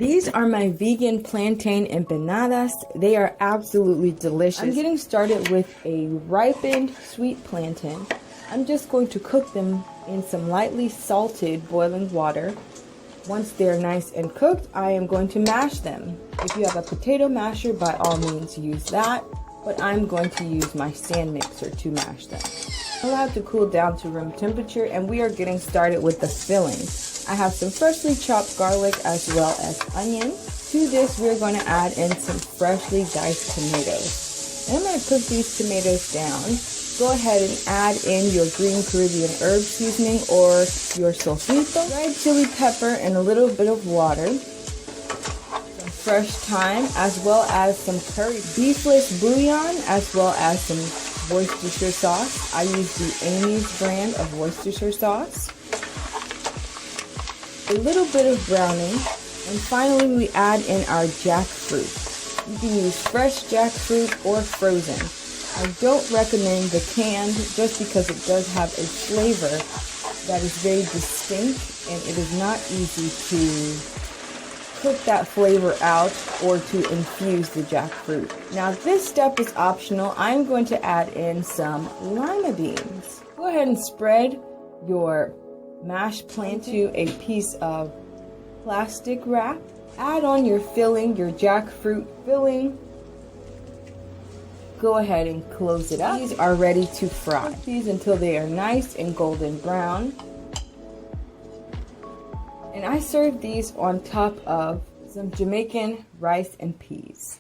These are my vegan plantain empanadas. They are absolutely delicious. I'm getting started with a ripened sweet plantain. I'm just going to cook them in some lightly salted boiling water. Once they're nice and cooked, I am going to mash them. If you have a potato masher, by all means use that, but I'm going to use my stand mixer to mash them. Allow it to cool down to room temperature, and we are getting started with the filling. I have some freshly chopped garlic as well as onion. To this, we're going to add in some freshly diced tomatoes. And I'm going to cook these tomatoes down. Go ahead and add in your green Caribbean herb seasoning or your sofrito, dried chili pepper, and a little bit of water. Some fresh thyme as well as some curry, beefless bouillon as well as some Worcestershire sauce. I use the Amy's brand of Worcestershire sauce. A little bit of browning, and finally we add in our jackfruit. You can use fresh jackfruit or frozen. I don't recommend the canned just because it does have a flavor that is very distinct, and it is not easy to cook that flavor out or to infuse the jackfruit. Now this step is optional. I'm going to add in some lima beans. Go ahead and spread your mashed plantain to a piece of plastic wrap. Add on your filling, your jackfruit filling. Go ahead and close it up. These are ready to fry. Cook these until they are nice and golden brown. And I serve these on top of some Jamaican rice and peas.